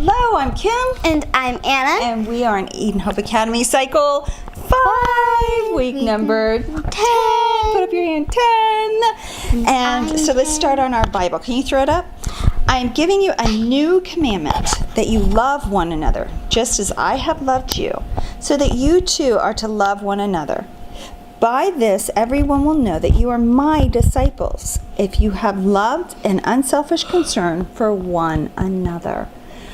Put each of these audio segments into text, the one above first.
Hello, I'm Kim. And I'm Anna. And we are in Eden Hope Academy Cycle 5, week number 10. Put up your hand, 10. And so let's start on our Bible. Can you throw it up? I am giving you a new commandment, that you love one another, just as I have loved you, so that you too are to love one another. By this, everyone will know that you are my disciples, if you have loved and unselfish concern for one another.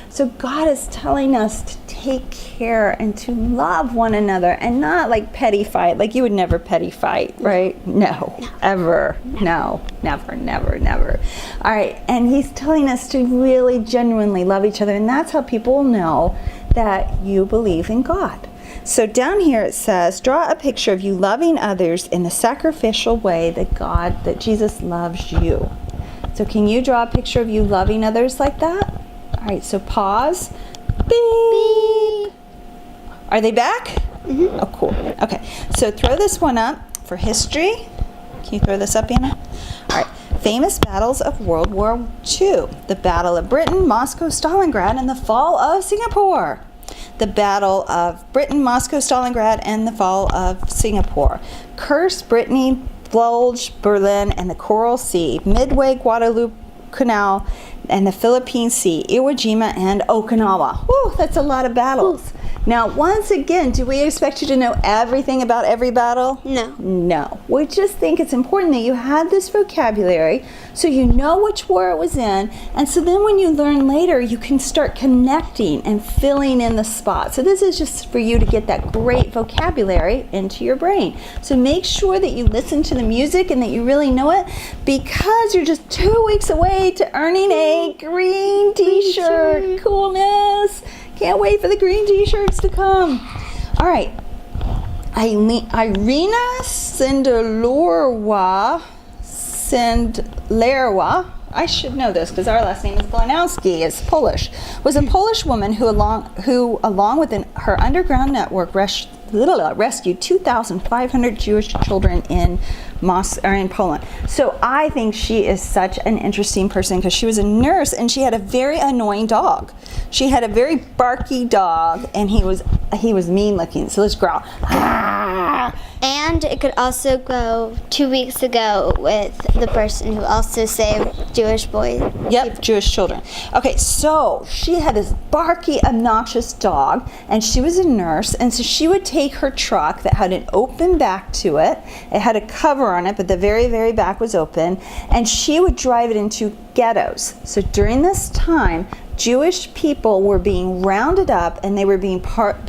So God is telling us to take care and to love one another and not like petty fight. Like you would never petty fight, right? No, ever. No, never, never, never. All right, and he's telling us to really genuinely love each other, and that's how people will know that you believe in God. So down here it says, draw a picture of you loving others in the sacrificial way that Jesus loves you. So can you draw a picture of you loving others like that? All right, so pause. Beep. Are they back? Mm-hmm. Oh, cool. Okay, so throw this one up for history. Can you throw this up, Anna? All right, famous battles of World War II. The Battle of Britain, Moscow, Stalingrad, and the fall of Singapore. The Battle of Britain, Moscow, Stalingrad, and the fall of Singapore. Kursk, Brittany, Bulge, Berlin, and the Coral Sea. Midway, Guadalupe Canal, and the Philippine Sea. Iwo Jima and Okinawa. Whew, that's a lot of battles. Now, once again, do we expect you to know everything about every battle? No. No. We just think it's important that you have this vocabulary so you know which war it was in, and so then when you learn later, you can start connecting and filling in the spots. So this is just for you to get that great vocabulary into your brain. So make sure that you listen to the music and that you really know it, because you're just 2 weeks away to earning a green t-shirt. Coolness. Can't wait for the green t-shirts to come. All right. Irina Sendlerwa, I should know this because our last name is Blanowski, is Polish, was a Polish woman who along with her underground network, rescued 2,500 Jewish children in Poland. So I think she is such an interesting person because she was a nurse and she had a very annoying dog. She had a very barky dog, and he was mean looking. So let's growl. Ah! And it could also go 2 weeks ago with the person who also saved Jewish boys. Yep, Jewish children. Okay, so she had this barky, obnoxious dog, and she was a nurse, and so she would take her truck that had an open back to it. It had a cover on it, but the very, very back was open, and she would drive it into ghettos. So during this time, Jewish people were being rounded up, and they were being put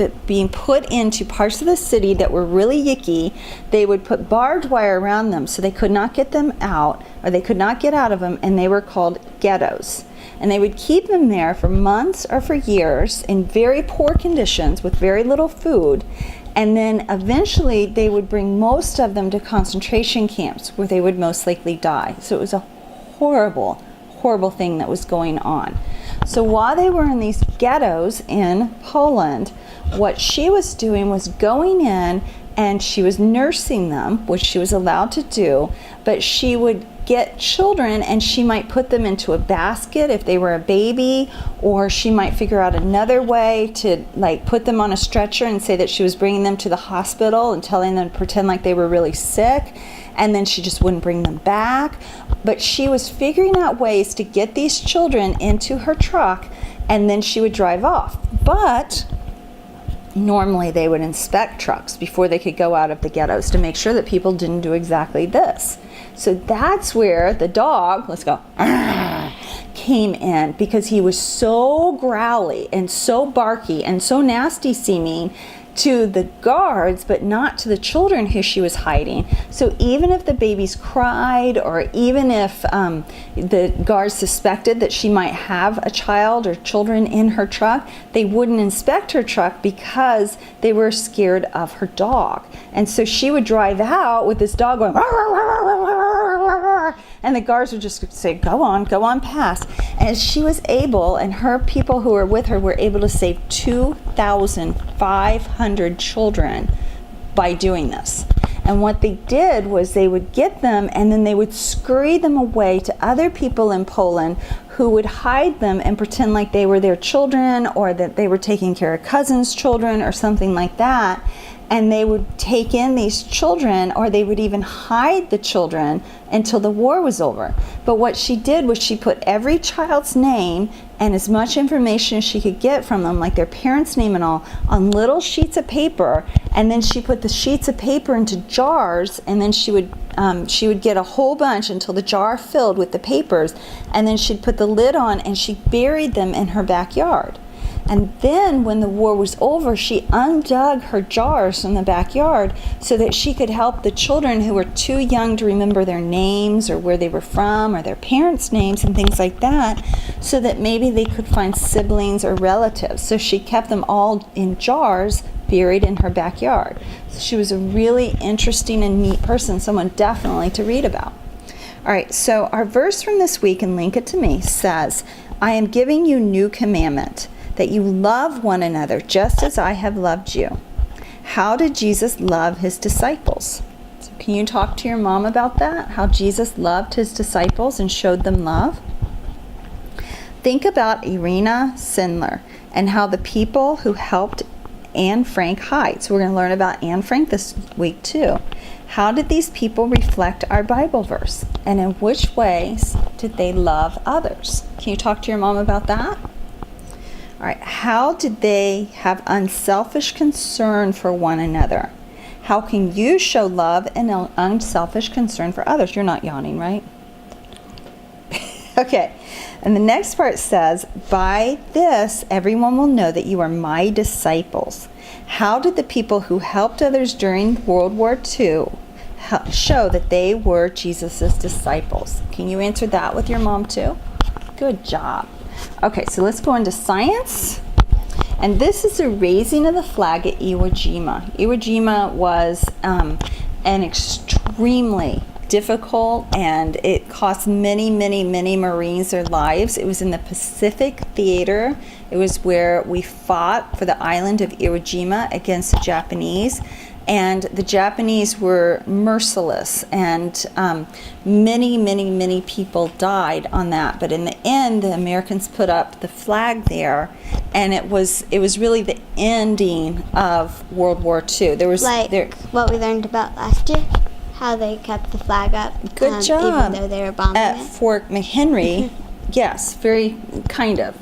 into parts of the city that were really yicky. They would put barbed wire around them so they could not get them out, or they could not get out of them, and they were called ghettos. And they would keep them there for months or for years in very poor conditions with very little food. And then eventually they would bring most of them to concentration camps where they would most likely die. So it was a horrible, horrible thing that was going on. So while they were in these ghettos in Poland, what she was doing was going in and she was nursing them, which she was allowed to do, but she would get children and she might put them into a basket if they were a baby, or she might figure out another way to like put them on a stretcher and say that she was bringing them to the hospital and telling them to pretend like they were really sick, and then she just wouldn't bring them back. But she was figuring out ways to get these children into her truck, and then she would drive off. But normally they would inspect trucks before they could go out of the ghettos to make sure that people didn't do exactly this. So that's where the dog, let's go, came in, because he was so growly and so barky and so nasty seeming to the guards, but not to the children who she was hiding. So even if the babies cried, or even if the guards suspected that she might have a child or children in her truck, they wouldn't inspect her truck because they were scared of her dog. And so she would drive out with this dog going, and the guards would just say, go on past. And she was able, and her people who were with her were able to save 2,500 children by doing this. And what they did was they would get them and then they would scurry them away to other people in Poland who would hide them and pretend like they were their children, or that they were taking care of cousins' children or something like that. And they would take in these children, or they would even hide the children until the war was over. But what she did was she put every child's name and as much information as she could get from them, like their parents' name and all, on little sheets of paper. And then she put the sheets of paper into jars, and then she would get a whole bunch until the jar filled with the papers. And then she'd put the lid on and she buried them in her backyard. And then when the war was over, she undug her jars from the backyard so that she could help the children who were too young to remember their names or where they were from or their parents' names and things like that, so that maybe they could find siblings or relatives. So she kept them all in jars buried in her backyard. So she was a really interesting and neat person, someone definitely to read about. All right, so our verse from this week, and link it to me, says, "I am giving you new commandment, that you love one another just as I have loved you." How did Jesus love his disciples? So can you talk to your mom about that? How Jesus loved his disciples and showed them love? Think about Irina Sindler and how the people who helped Anne Frank hide. So we're going to learn about Anne Frank this week too. How did these people reflect our Bible verse? And in which ways did they love others? Can you talk to your mom about that? All right, how did they have unselfish concern for one another? How can you show love and unselfish concern for others? You're not yawning, right? Okay, and the next part says, "By this, everyone will know that you are my disciples." How did the people who helped others during World War II show that they were Jesus' disciples? Can you answer that with your mom too? Good job. Okay, so let's go into science. And this is the raising of the flag at Iwo Jima. Iwo Jima was an extremely difficult, and it cost many, many, many Marines their lives. It was in the Pacific Theater. It was where we fought for the island of Iwo Jima against the Japanese. And the Japanese were merciless, and many, many, many people died on that. But in the end, the Americans put up the flag there, and it was really the ending of World War II. There was what we learned about last year, how they kept the flag up. Good job. Even though they were bombing at it. Fort McHenry. Yes, very kind of.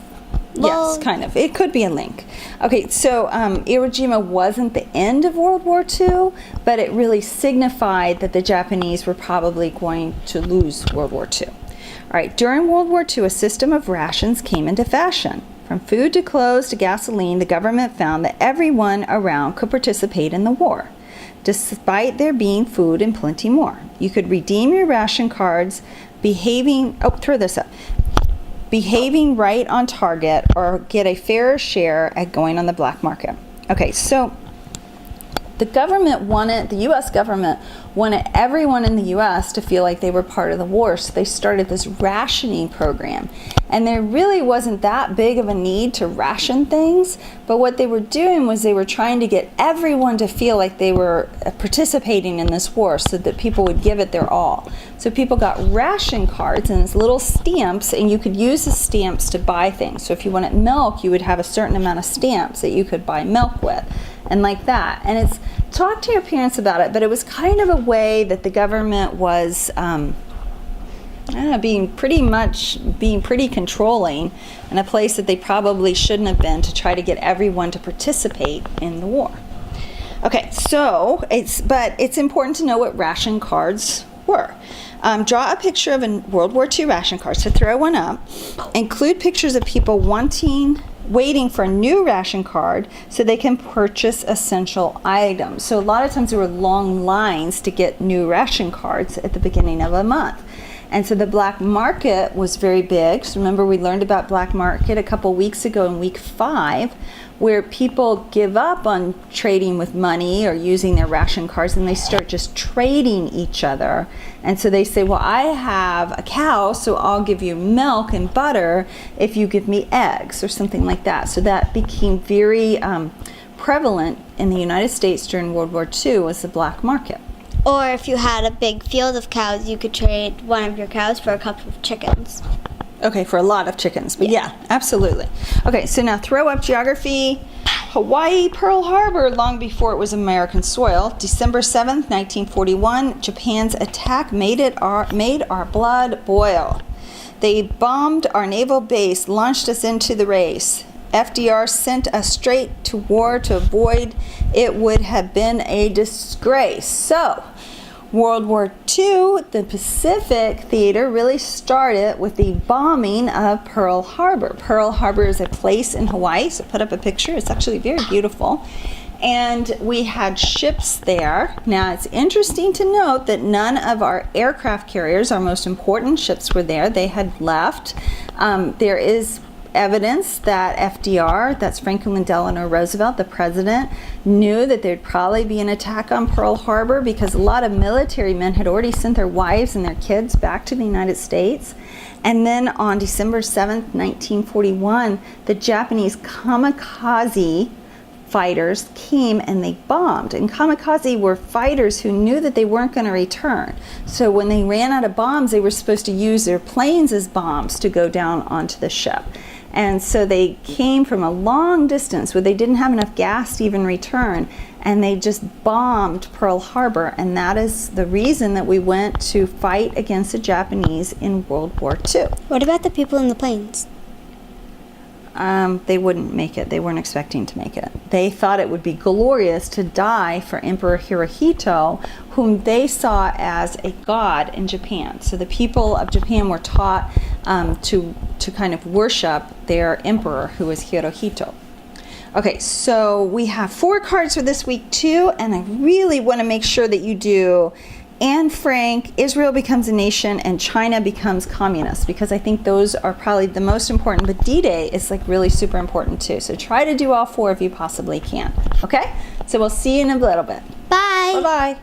Well, yes, kind of. It could be a link. Okay, so Iwo Jima wasn't the end of World War II, but it really signified that the Japanese were probably going to lose World War II. All right, during World War II, a system of rations came into fashion. From food to clothes to gasoline, the government found that everyone around could participate in the war, despite there being food and plenty more. You could redeem your ration cards, behaving right on target, or get a fairer share at going on the black market. Okay, so the U.S. government wanted everyone in the U.S. to feel like they were part of the war, so they started this rationing program. And there really wasn't that big of a need to ration things, but what they were doing was they were trying to get everyone to feel like they were participating in this war so that people would give it their all. So people got ration cards and it's little stamps, and you could use the stamps to buy things. So if you wanted milk, you would have a certain amount of stamps that you could buy milk with, and like that. And it's, talk to your parents about it, but it was kind of a way that the government was being pretty controlling in a place that they probably shouldn't have been, to try to get everyone to participate in the war. Okay, so it's important to know what ration cards were. Draw a picture of a World War II ration card. So throw one up. Include pictures of people waiting for a new ration card so they can purchase essential items. So a lot of times there were long lines to get new ration cards at the beginning of a month. And so the black market was very big. So remember, we learned about black market a couple weeks ago in week 5, where people give up on trading with money or using their ration cards, and they start just trading each other. And so they say, well, I have a cow, so I'll give you milk and butter if you give me eggs, or something like that. So that became very prevalent in the United States during World War II, was the black market. Or if you had a big field of cows, you could trade one of your cows for a couple of chickens. Okay, for a lot of chickens, but yeah, absolutely. Okay, so now throw up geography. Hawaii, Pearl Harbor, long before it was American soil. December 7th, 1941, Japan's attack made our blood boil. They bombed our naval base, launched us into the race. FDR sent us straight to war to avoid it would have been a disgrace. So, World War II, the Pacific Theater really started with the bombing of Pearl Harbor. Pearl Harbor is a place in Hawaii, so put up a picture. It's actually very beautiful. And we had ships there. Now, it's interesting to note that none of our aircraft carriers, our most important ships, were there. They had left. There is evidence that FDR, that's Franklin Delano Roosevelt, the president, knew that there'd probably be an attack on Pearl Harbor because a lot of military men had already sent their wives and their kids back to the United States. And then on December 7th, 1941, the Japanese kamikaze fighters came and they bombed. And kamikaze were fighters who knew that they weren't going to return. So when they ran out of bombs, they were supposed to use their planes as bombs to go down onto the ship. And so they came from a long distance where they didn't have enough gas to even return, and they just bombed Pearl Harbor, and that is the reason that we went to fight against the Japanese in World War II. What about the people in the planes? They wouldn't make it. They weren't expecting to make it. They thought it would be glorious to die for Emperor Hirohito, whom they saw as a god in Japan. So the people of Japan were taught to kind of worship their emperor, who was Hirohito. Okay, so we have 4 cards for this week too, and I really want to make sure that you do Anne Frank, Israel becomes a nation, and China becomes communist, because I think those are probably the most important, but D-Day is like really super important too. So try to do all 4 if you possibly can. Okay? So we'll see you in a little bit. Bye. Bye-bye.